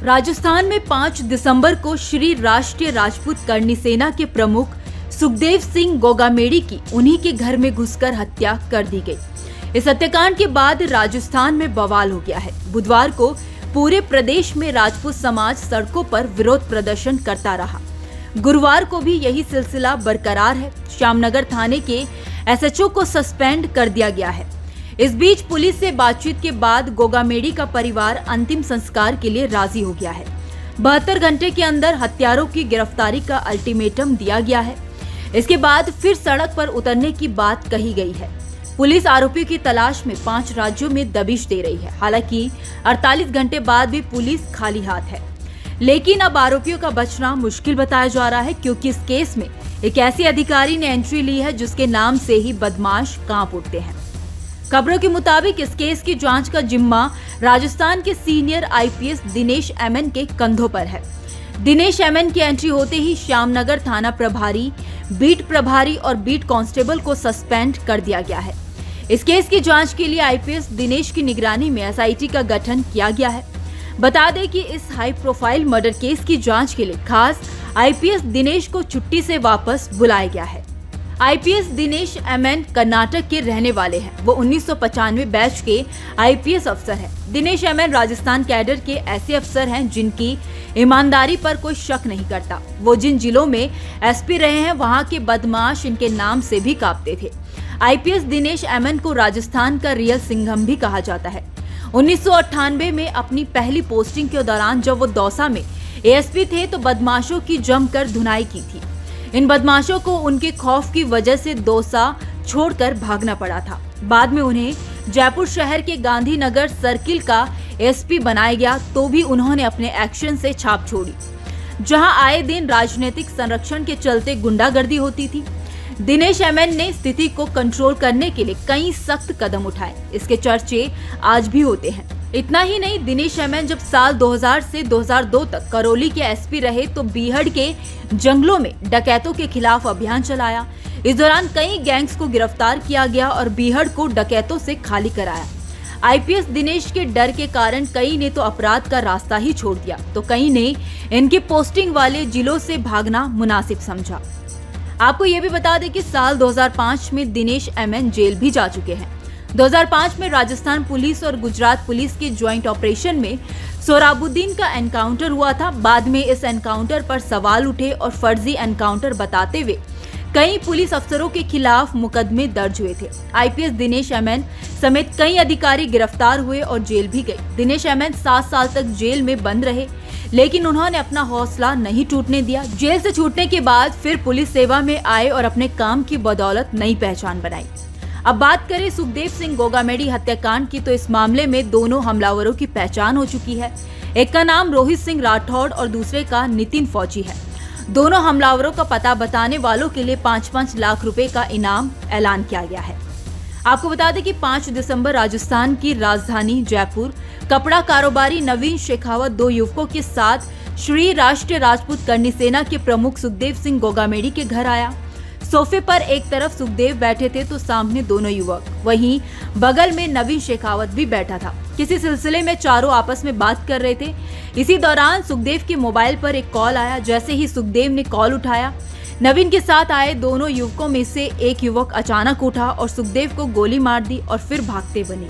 राजस्थान में 5 दिसंबर को श्री राष्ट्रीय राजपूत करनी सेना के प्रमुख सुखदेव सिंह गोगामेड़ी की उन्हीं के घर में घुसकर हत्या कर दी गई। इस हत्याकांड के बाद राजस्थान में बवाल हो गया है। बुधवार को पूरे प्रदेश में राजपूत समाज सड़कों पर विरोध प्रदर्शन करता रहा। गुरुवार को भी यही सिलसिला बरकरार है। श्यामनगर थाने के एसएचओ को सस्पेंड कर दिया गया है। इस बीच पुलिस से बातचीत के बाद गोगामेड़ी का परिवार अंतिम संस्कार के लिए राजी हो गया है। 72 घंटे के अंदर हत्यारों की गिरफ्तारी का अल्टीमेटम दिया गया है। इसके बाद फिर सड़क पर उतरने की बात कही गई है। पुलिस आरोपियों की तलाश में 5 राज्यों में दबिश दे रही है। हालांकि 48 घंटे बाद भी पुलिस खाली हाथ है, लेकिन अब आरोपियों का बचना मुश्किल बताया जा रहा है, क्योंकि इस केस में एक ऐसे अधिकारी ने एंट्री ली है जिसके नाम से ही बदमाश कांप उठते हैं। खबरों के मुताबिक इस केस की जांच का जिम्मा राजस्थान के सीनियर आईपीएस दिनेश एमएन के कंधों पर है। दिनेश एमएन की एंट्री होते ही श्यामनगर थाना प्रभारी, बीट प्रभारी और बीट कांस्टेबल को सस्पेंड कर दिया गया है। इस केस की जांच के लिए आईपीएस दिनेश की निगरानी में एसआईटी का गठन किया गया है। बता दें कि इस हाई प्रोफाइल मर्डर केस की जांच के लिए खास आईपीएस दिनेश को छुट्टी से वापस बुलाया गया है। आईपीएस दिनेश एमएन कर्नाटक के रहने वाले हैं। वो 1995 बैच के आईपीएस अफसर हैं। दिनेश एमएन राजस्थान कैडर के ऐसे अफसर हैं जिनकी ईमानदारी पर कोई शक नहीं करता। वो जिन जिलों में एसपी रहे हैं वहां के बदमाश इनके नाम से भी कांपते थे। आईपीएस दिनेश एमएन को राजस्थान का रियल सिंघम भी कहा जाता है। 1998 में अपनी पहली पोस्टिंग के दौरान जब वो दौसा में एएसपी थे तो बदमाशों की जमकर धुनाई की थी। इन बदमाशों को उनके खौफ की वजह से दौसा छोड़कर भागना पड़ा था। बाद में उन्हें जयपुर शहर के गांधीनगर सर्किल का एसपी बनाया गया, तो भी उन्होंने अपने एक्शन से छाप छोड़ी। जहां आए दिन राजनीतिक संरक्षण के चलते गुंडागर्दी होती थी, दिनेश एमएन ने स्थिति को कंट्रोल करने के लिए कई सख्त कदम उठाए। इसके चर्चे आज भी होते हैं। इतना ही नहीं, दिनेश एमएन जब साल 2000 से 2002 तक करौली के एसपी रहे तो बीहड़ के जंगलों में डकैतों के खिलाफ अभियान चलाया। इस दौरान कई गैंग्स को गिरफ्तार किया गया और बीहड़ को डकैतों से खाली कराया। आईपीएस दिनेश के डर के कारण कई ने तो अपराध का रास्ता ही छोड़ दिया, तो कई ने इनकी पोस्टिंग वाले जिलों से भागना मुनासिब समझा। आपको ये भी बता दें कि साल 2005 में दिनेश एमएन जेल भी जा चुके हैं। 2005 में राजस्थान पुलिस और गुजरात पुलिस के ज्वाइंट ऑपरेशन में सोहराबुद्दीन का एनकाउंटर हुआ था। बाद में इस एनकाउंटर पर सवाल उठे और फर्जी एनकाउंटर बताते हुए कई पुलिस अफसरों के खिलाफ मुकदमे दर्ज हुए थे। आईपीएस दिनेश एमएन समेत कई अधिकारी गिरफ्तार हुए और जेल भी गए। दिनेश एमएन 7 साल तक जेल में बंद रहे, लेकिन उन्होंने अपना हौसला नहीं टूटने दिया। जेल से छूटने के बाद फिर पुलिस सेवा में आए और अपने काम की बदौलत नई पहचान बनाई। अब बात करें सुखदेव सिंह गोगामेड़ी हत्याकांड की, तो इस मामले में दोनों हमलावरों की पहचान हो चुकी है। एक का नाम रोहित सिंह राठौड़ और दूसरे का नितिन फौजी है। दोनों हमलावरों का पता बताने वालों के लिए 5-5 लाख रुपए का इनाम ऐलान किया गया है। आपको बता दें कि 5 दिसंबर राजस्थान की राजधानी जयपुर कपड़ा कारोबारी नवीन शेखावत 2 युवकों के साथ श्री राष्ट्रीय राजपूत करनी सेना के प्रमुख सुखदेव सिंह गोगामेड़ी के घर आया। सोफे पर एक तरफ सुखदेव बैठे थे तो सामने दोनों युवक, वहीं बगल में नवीन शेखावत भी बैठा था। किसी सिलसिले में चारों आपस में बात कर रहे थे। इसी दौरान सुखदेव के मोबाइल पर एक कॉल आया। जैसे ही सुखदेव ने कॉल उठाया, नवीन के साथ आए दोनों युवकों में से एक युवक अचानक उठा और सुखदेव को गोली मार दी और फिर भागते बने।